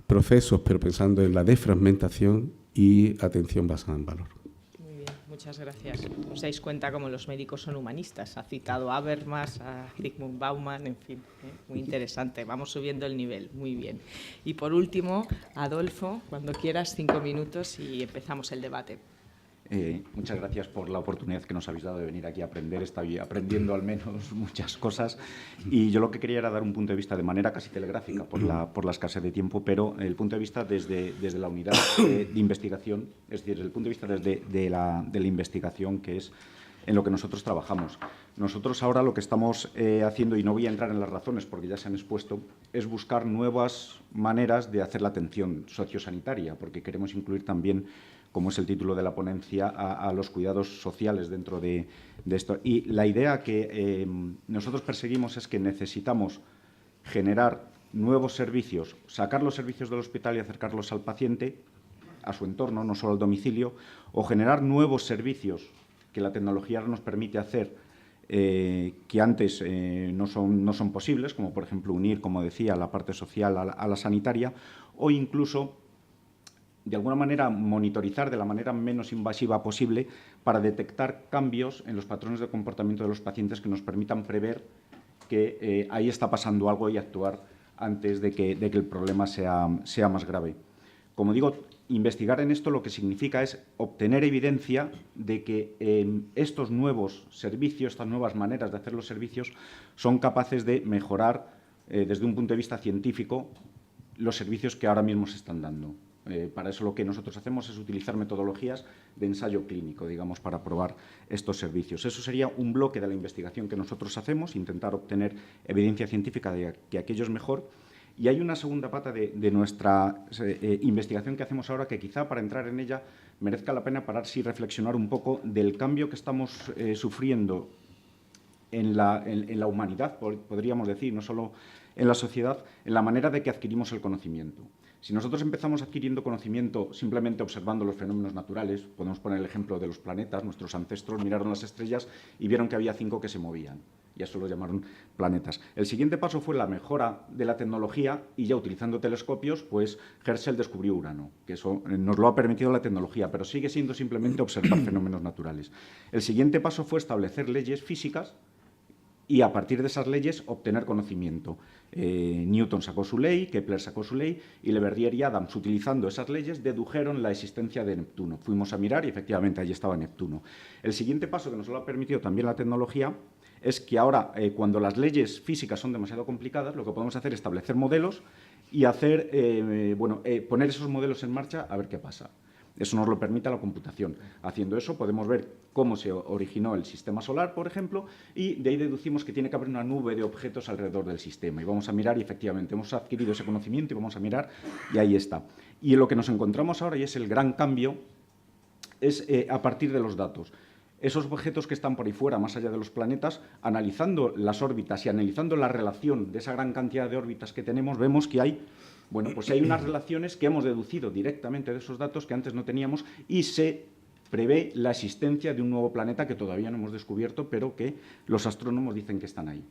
Procesos, pero pensando en la desfragmentación y atención basada en valor. Muy bien, muchas gracias. Os dais cuenta cómo los médicos son humanistas. Ha citado a Habermas, a Zygmunt Bauman, en fin, muy interesante. Vamos subiendo el nivel, muy bien. Y por último, Adolfo, cuando quieras, 5 minutos y empezamos el debate. Muchas gracias por la oportunidad que nos habéis dado de venir aquí a aprender. Estoy aprendiendo al menos muchas cosas y yo lo que quería era dar un punto de vista de manera casi telegráfica por la escasez de tiempo, pero el punto de vista desde la unidad de investigación, es decir, el punto de vista desde la investigación, que es en lo que nosotros trabajamos. Nosotros ahora lo que estamos haciendo, y no voy a entrar en las razones porque ya se han expuesto, es buscar nuevas maneras de hacer la atención sociosanitaria, porque queremos incluir también, como es el título de la ponencia, a los cuidados sociales dentro de esto. Y la idea que nosotros perseguimos es que necesitamos generar nuevos servicios, sacar los servicios del hospital y acercarlos al paciente, a su entorno, no solo al domicilio, o generar nuevos servicios que la tecnología nos permite hacer, que antes no son posibles, como por ejemplo unir, como decía, la parte social a la sanitaria, o incluso de alguna manera monitorizar de la manera menos invasiva posible para detectar cambios en los patrones de comportamiento de los pacientes que nos permitan prever que ahí está pasando algo y actuar antes de que el problema sea más grave. Como digo, investigar en esto lo que significa es obtener evidencia de que estos nuevos servicios, estas nuevas maneras de hacer los servicios, son capaces de mejorar desde un punto de vista científico los servicios que ahora mismo se están dando. Para eso lo que nosotros hacemos es utilizar metodologías de ensayo clínico, digamos, para probar estos servicios. Eso sería un bloque de la investigación que nosotros hacemos, intentar obtener evidencia científica de que aquello es mejor. Y hay una segunda pata de nuestra investigación que hacemos ahora que quizá para entrar en ella merezca la pena pararse y reflexionar un poco del cambio que estamos sufriendo en la humanidad, podríamos decir, no solo en la sociedad, en la manera de que adquirimos el conocimiento. Si nosotros empezamos adquiriendo conocimiento simplemente observando los fenómenos naturales, podemos poner el ejemplo de los planetas, nuestros ancestros miraron las estrellas y vieron que había 5 que se movían, y eso lo llamaron planetas. El siguiente paso fue la mejora de la tecnología y ya utilizando telescopios, pues Herschel descubrió Urano, que eso nos lo ha permitido la tecnología, pero sigue siendo simplemente observar fenómenos naturales. El siguiente paso fue establecer leyes físicas y a partir de esas leyes obtener conocimiento. Newton sacó su ley, Kepler sacó su ley y Le Verrier y Adams, utilizando esas leyes, dedujeron la existencia de Neptuno. Fuimos a mirar y efectivamente allí estaba Neptuno. El siguiente paso que nos lo ha permitido también la tecnología es que ahora, cuando las leyes físicas son demasiado complicadas, lo que podemos hacer es establecer modelos y hacer, poner esos modelos en marcha a ver qué pasa. Eso nos lo permite la computación. Haciendo eso podemos ver cómo se originó el sistema solar, por ejemplo, y de ahí deducimos que tiene que haber una nube de objetos alrededor del sistema. Y vamos a mirar y efectivamente hemos adquirido ese conocimiento y vamos a mirar y ahí está. Y lo que nos encontramos ahora, y es el gran cambio, es a partir de los datos. Esos objetos que están por ahí fuera, más allá de los planetas, analizando las órbitas y analizando la relación de esa gran cantidad de órbitas que tenemos, vemos que hay hay unas relaciones que hemos deducido directamente de esos datos que antes no teníamos y se prevé la existencia de un nuevo planeta que todavía no hemos descubierto, pero que los astrónomos dicen que están ahí.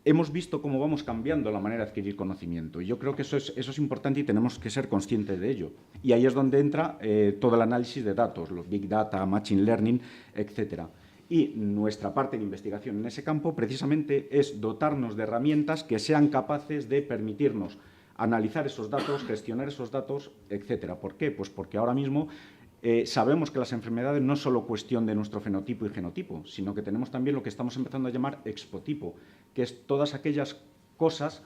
Hemos visto cómo vamos cambiando la manera de adquirir conocimiento y yo creo que eso es importante y tenemos que ser conscientes de ello. Y ahí es donde entra todo el análisis de datos, los Big Data, Machine Learning, etcétera. Y nuestra parte de investigación en ese campo precisamente es dotarnos de herramientas que sean capaces de permitirnos analizar esos datos, gestionar esos datos, etcétera. ¿Por qué? Pues porque ahora mismo sabemos que las enfermedades no es solo cuestión de nuestro fenotipo y genotipo, sino que tenemos también lo que estamos empezando a llamar expotipo, que es todas aquellas cosas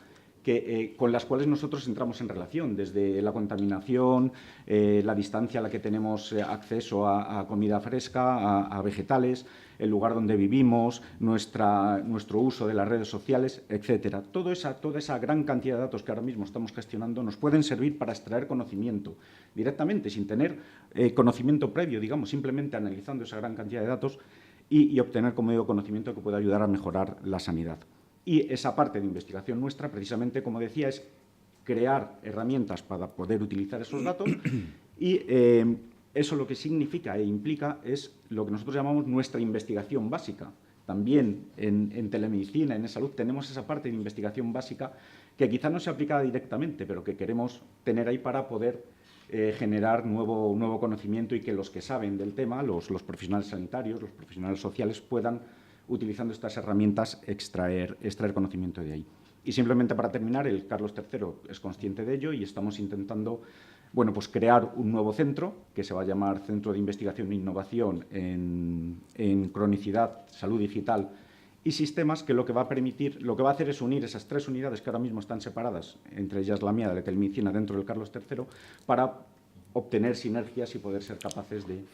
con las cuales nosotros entramos en relación, desde la contaminación, la distancia a la que tenemos acceso a comida fresca, a vegetales, el lugar donde vivimos, nuestro uso de las redes sociales, etcétera. Toda esa gran cantidad de datos que ahora mismo estamos gestionando nos pueden servir para extraer conocimiento directamente, sin tener conocimiento previo, digamos, simplemente analizando esa gran cantidad de datos y obtener, como digo, conocimiento que pueda ayudar a mejorar la sanidad. Y esa parte de investigación nuestra, precisamente, como decía, es crear herramientas para poder utilizar esos datos y eso lo que significa e implica es lo que nosotros llamamos nuestra investigación básica. También en telemedicina, en salud, tenemos esa parte de investigación básica que quizá no se aplica directamente, pero que queremos tener ahí para poder generar nuevo conocimiento y que los que saben del tema, los profesionales sanitarios, los profesionales sociales, puedan, utilizando estas herramientas, extraer conocimiento de ahí. Y simplemente para terminar, el Carlos III es consciente de ello y estamos intentando Bueno, pues crear un nuevo centro que se va a llamar Centro de Investigación e Innovación en Cronicidad, Salud Digital y Sistemas, que lo que va a hacer es unir esas 3 unidades que ahora mismo están separadas, entre ellas la mía, de la telemedicina, dentro del Carlos III, para obtener sinergias y poder ser capaces de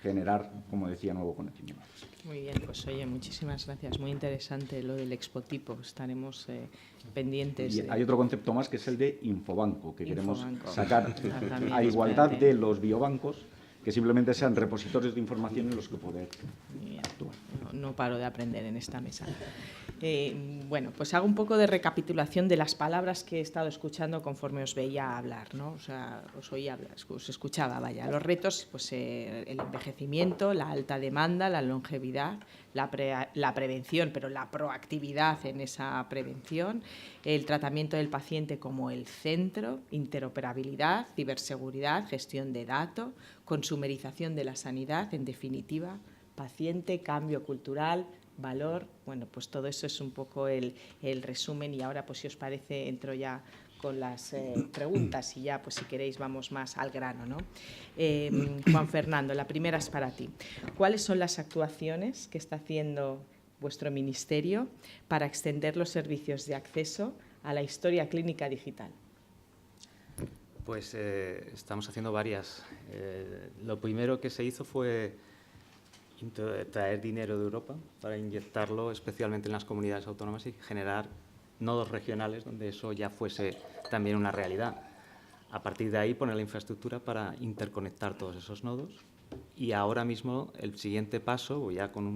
generar, como decía, nuevo conocimiento. Muy bien, pues oye, muchísimas gracias. Muy interesante lo del expotipo. Estaremos pendientes. Y hay otro concepto más, que es el de infobanco, que queremos sacar También, a igualdad espérate. de los biobancos, que simplemente sean repositorios de información en los que poder Muy bien. actuar. No paro de aprender en esta mesa. Bueno, pues hago un poco de recapitulación de las palabras que he estado escuchando conforme os veía hablar, ¿no? O sea, os oía hablar, os escuchaba, vaya. Los retos, pues el envejecimiento, la alta demanda, la longevidad, la prevención, pero la proactividad en esa prevención, el tratamiento del paciente como el centro, interoperabilidad, ciberseguridad, gestión de datos, consumerización de la sanidad, en definitiva, paciente, cambio cultural, valor. Bueno, pues todo eso es un poco el resumen, y ahora, pues si os parece, entro ya con las preguntas y ya, pues si queréis, vamos más al grano, ¿no? Juan Fernando, la primera es para ti. ¿Cuáles son las actuaciones que está haciendo vuestro ministerio para extender los servicios de acceso a la historia clínica digital? Pues estamos haciendo varias. Lo primero que se hizo fue traer dinero de Europa para inyectarlo especialmente en las comunidades autónomas y generar nodos regionales donde eso ya fuese también una realidad. A partir de ahí poner la infraestructura para interconectar todos esos nodos, y ahora mismo el siguiente paso, ya con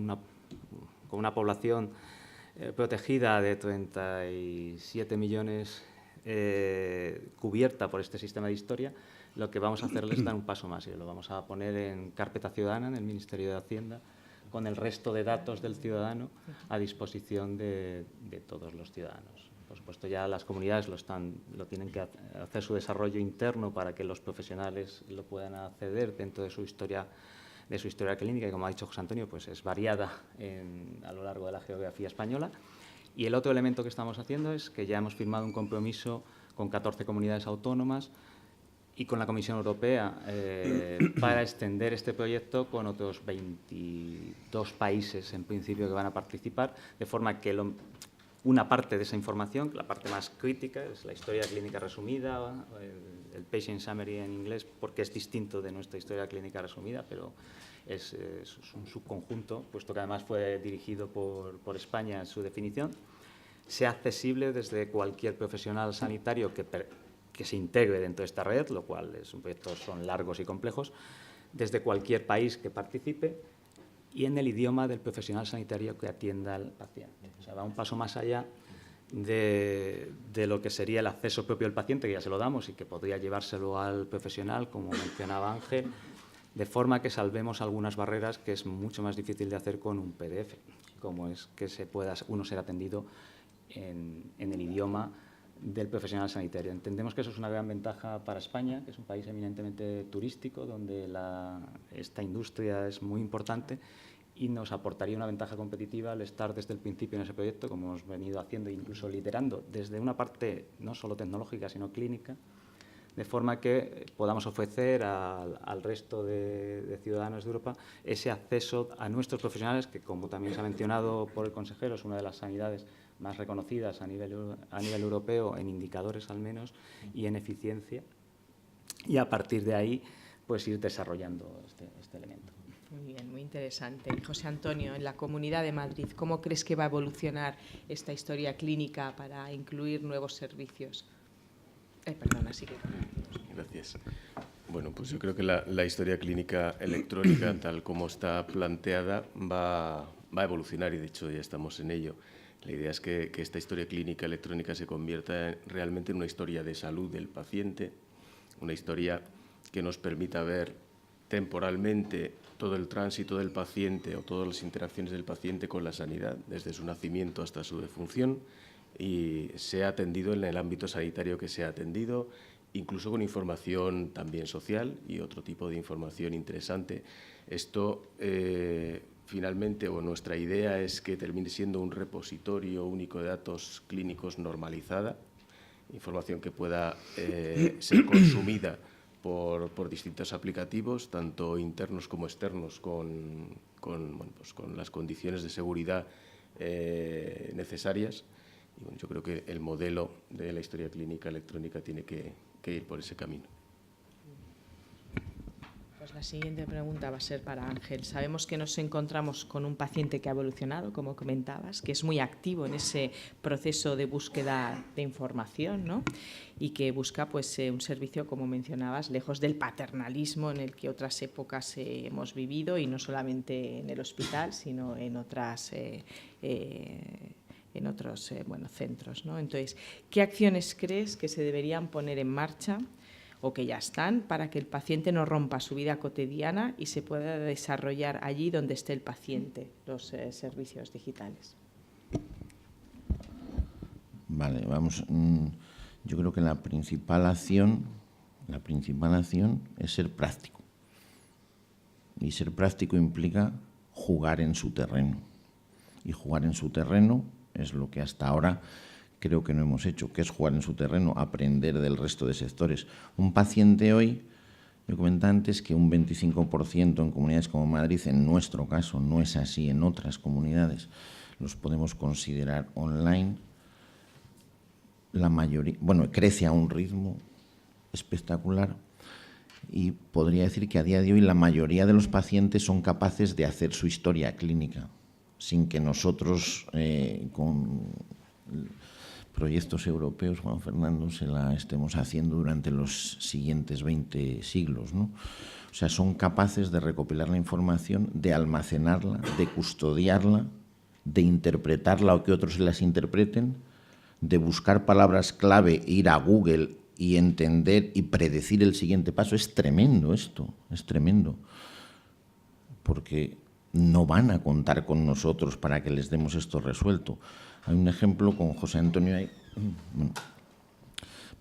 una población protegida de 37 millones cubierta por este sistema de historia, lo que vamos a hacerles es dar un paso más, y lo vamos a poner en carpeta ciudadana en el Ministerio de Hacienda, con el resto de datos del ciudadano a disposición de todos los ciudadanos. Por supuesto, ya las comunidades lo tienen que hacer su desarrollo interno para que los profesionales lo puedan acceder dentro de su historia clínica, y como ha dicho José Antonio, pues es variada a lo largo de la geografía española. Y el otro elemento que estamos haciendo es que ya hemos firmado un compromiso con 14 comunidades autónomas y con la Comisión Europea para extender este proyecto con otros 22 países, en principio, que van a participar, de forma que una parte de esa información, la parte más crítica, es la historia clínica resumida, el patient summary en inglés, porque es distinto de nuestra historia clínica resumida, pero es un subconjunto, puesto que además fue dirigido por España en su definición, sea accesible desde cualquier profesional sanitario que se integre dentro de esta red, lo cual son largos y complejos, desde cualquier país que participe, y en el idioma del profesional sanitario que atienda al paciente. O sea, va un paso más allá de lo que sería el acceso propio del paciente, que ya se lo damos y que podría llevárselo al profesional, como mencionaba Ángel, de forma que salvemos algunas barreras que es mucho más difícil de hacer con un PDF, como es que uno ser atendido en el idioma del profesional sanitario. Entendemos que eso es una gran ventaja para España, que es un país eminentemente turístico, donde esta industria es muy importante, y nos aportaría una ventaja competitiva al estar desde el principio en ese proyecto, como hemos venido haciendo e incluso liderando desde una parte no solo tecnológica, sino clínica, de forma que podamos ofrecer al resto de ciudadanos de Europa ese acceso a nuestros profesionales, que, como también se ha mencionado por el consejero, es una de las sanidades más reconocidas a nivel europeo, en indicadores al menos, y en eficiencia, y a partir de ahí pues ir desarrollando este elemento. Muy bien, muy interesante. Y José Antonio, en la Comunidad de Madrid, ¿cómo crees que va a evolucionar esta historia clínica para incluir nuevos servicios? Perdona, sí que... Gracias. Bueno, pues yo creo que la historia clínica electrónica, tal como está planteada, va a evolucionar, y de hecho ya estamos en ello. La idea es que esta historia clínica electrónica se convierta realmente en una historia de salud del paciente, una historia que nos permita ver temporalmente todo el tránsito del paciente o todas las interacciones del paciente con la sanidad, desde su nacimiento hasta su defunción, y sea atendido en el ámbito sanitario que sea atendido, incluso con información también social y otro tipo de información interesante. Esto, finalmente, nuestra idea es que termine siendo un repositorio único de datos clínicos normalizada, información que pueda ser consumida por distintos aplicativos, tanto internos como externos, con las condiciones de seguridad necesarias. Y bueno, yo creo que el modelo de la historia clínica electrónica tiene que ir por ese camino. Pues la siguiente pregunta va a ser para Ángel. Sabemos que nos encontramos con un paciente que ha evolucionado, como comentabas, que es muy activo en ese proceso de búsqueda de información, ¿no? Y que busca pues, un servicio, como mencionabas, lejos del paternalismo en el que otras épocas hemos vivido, y no solamente en el hospital, sino en otros centros, ¿no? Entonces, ¿qué acciones crees que se deberían poner en marcha o que ya están para que el paciente no rompa su vida cotidiana y se pueda desarrollar allí donde esté el paciente, los servicios digitales? Vale, vamos. Yo creo que la principal acción es ser práctico. Y ser práctico implica jugar en su terreno. Y jugar en su terreno es lo que hasta ahora creo que no hemos hecho, que es jugar en su terreno, aprender del resto de sectores. Un paciente hoy, yo comenté antes que un 25% en comunidades como Madrid, en nuestro caso, no es así en otras comunidades, los podemos considerar online. La mayoría, bueno, crece a un ritmo espectacular y podría decir que a día de hoy la mayoría de los pacientes son capaces de hacer su historia clínica sin que nosotros con proyectos europeos, Juan Fernando, se la estemos haciendo durante los siguientes 20 siglos, ¿no? O sea, son capaces de recopilar la información, de almacenarla, de custodiarla, de interpretarla o que otros se las interpreten, de buscar palabras clave, ir a Google y entender y predecir el siguiente paso. Es tremendo esto, es tremendo. Porque no van a contar con nosotros para que les demos esto resuelto. Hay un ejemplo con José Antonio ahí,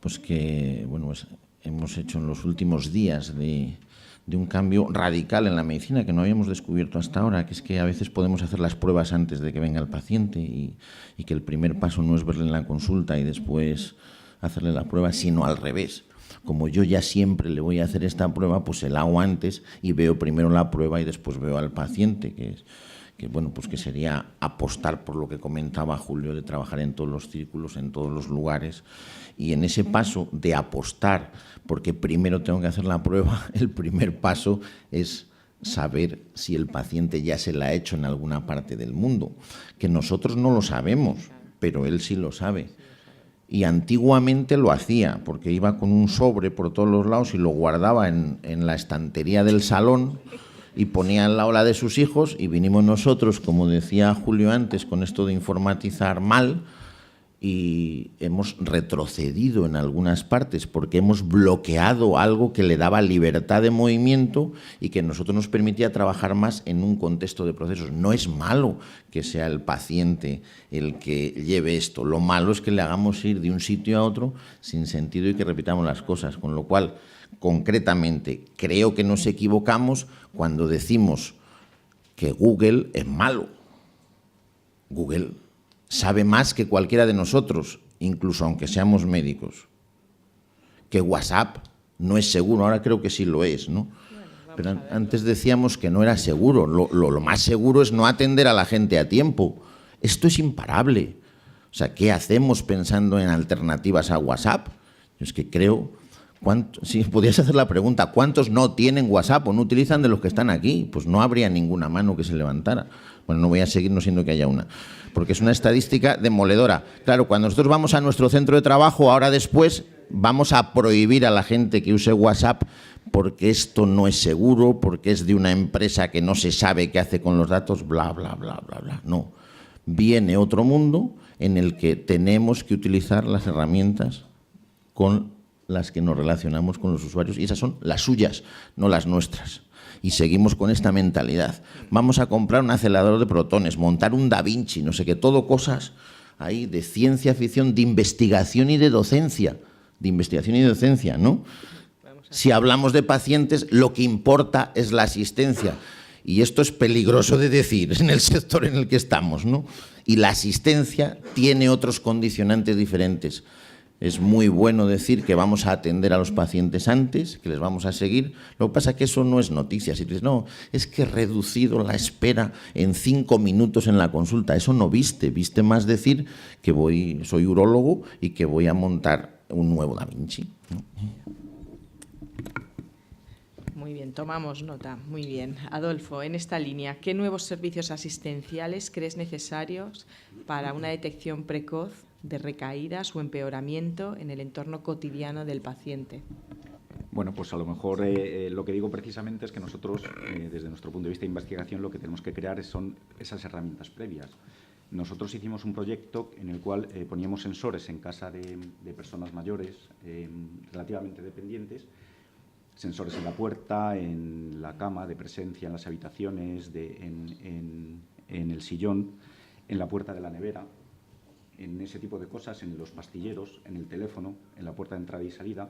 pues que hemos hecho en los últimos días de un cambio radical en la medicina que no habíamos descubierto hasta ahora, que es que a veces podemos hacer las pruebas antes de que venga el paciente y que el primer paso no es verle en la consulta y después hacerle la prueba, sino al revés. Como yo ya siempre le voy a hacer esta prueba, pues se la hago antes y veo primero la prueba y después veo al paciente, que sería apostar por lo que comentaba Julio, de trabajar en todos los círculos, en todos los lugares. Y en ese paso de apostar, porque primero tengo que hacer la prueba, el primer paso es saber si el paciente ya se la ha hecho en alguna parte del mundo, que nosotros no lo sabemos, pero él sí lo sabe. Y antiguamente lo hacía, porque iba con un sobre por todos los lados y lo guardaba en la estantería del salón y ponía al lado la de sus hijos, y vinimos nosotros, como decía Julio antes, con esto de informatizar mal, y hemos retrocedido en algunas partes porque hemos bloqueado algo que le daba libertad de movimiento y que a nosotros nos permitía trabajar más en un contexto de procesos. No es malo que sea el paciente el que lleve esto, lo malo es que le hagamos ir de un sitio a otro sin sentido y que repitamos las cosas, con lo cual, concretamente, creo que nos equivocamos cuando decimos que Google es malo. Google sabe más que cualquiera de nosotros, incluso aunque seamos médicos. Que WhatsApp no es seguro, ahora creo que sí lo es, ¿no? Pero antes decíamos que no era seguro. Lo más seguro es no atender a la gente a tiempo. Esto es imparable. O sea, ¿qué hacemos pensando en alternativas a WhatsApp? Yo es que creo... Si podías hacer la pregunta, ¿cuántos no tienen WhatsApp o no utilizan de los que están aquí? Pues no habría ninguna mano que se levantara. Bueno, no voy a seguir no siendo que haya una, porque es una estadística demoledora. Claro, cuando nosotros vamos a nuestro centro de trabajo, ahora después vamos a prohibir a la gente que use WhatsApp porque esto no es seguro, porque es de una empresa que no se sabe qué hace con los datos, bla, bla, bla, bla, bla. No. Viene otro mundo en el que tenemos que utilizar las herramientas con las que nos relacionamos con los usuarios, y esas son las suyas, no las nuestras. Y seguimos con esta mentalidad. Vamos a comprar un acelerador de protones, montar un Da Vinci, no sé qué, todo cosas ahí de ciencia ficción, de investigación y de docencia. De investigación y de docencia, ¿no? Si hablamos de pacientes, lo que importa es la asistencia. Y esto es peligroso de decir en el sector en el que estamos, ¿no? Y la asistencia tiene otros condicionantes diferentes. Es muy bueno decir que vamos a atender a los pacientes antes, que les vamos a seguir. Lo que pasa es que eso no es noticia. Si tú dices, no, es que he reducido la espera en 5 minutos en la consulta. Eso no viste más decir que soy urólogo y que voy a montar un nuevo Da Vinci, ¿no? Muy bien, tomamos nota. Muy bien. Adolfo, en esta línea, ¿qué nuevos servicios asistenciales crees necesarios para una detección precoz de recaídas o empeoramiento en el entorno cotidiano del paciente? Bueno, pues a lo mejor lo que digo precisamente es que nosotros, desde nuestro punto de vista de investigación, lo que tenemos que crear son esas herramientas previas. Nosotros hicimos un proyecto en el cual poníamos sensores en casa de personas mayores relativamente dependientes, sensores en la puerta, en la cama, de presencia en las habitaciones, en el sillón, en la puerta de la nevera, en ese tipo de cosas, en los pastilleros, en el teléfono, en la puerta de entrada y salida,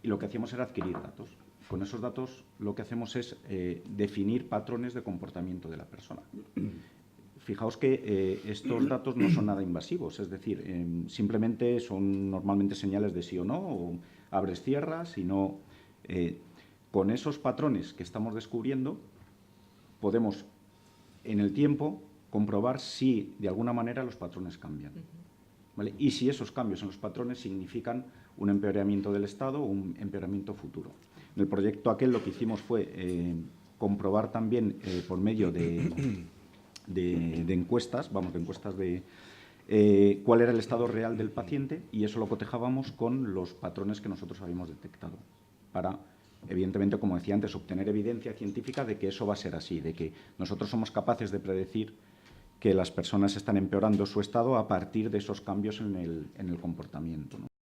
y lo que hacíamos era adquirir datos. Con esos datos lo que hacemos es definir patrones de comportamiento de la persona. Fijaos que estos datos no son nada invasivos, es decir, simplemente son normalmente señales de sí o no, o abres, cierras, y no... con esos patrones que estamos descubriendo podemos, en el tiempo, comprobar si de alguna manera los patrones cambian. ¿Vale? Y si esos cambios en los patrones significan un empeoramiento del estado o un empeoramiento futuro. En el proyecto aquel lo que hicimos fue comprobar también por medio de encuestas, cuál era el estado real del paciente, y eso lo cotejábamos con los patrones que nosotros habíamos detectado para, evidentemente, como decía antes, obtener evidencia científica de que eso va a ser así, de que nosotros somos capaces de predecir que las personas están empeorando su estado a partir de esos cambios en el comportamiento, ¿no?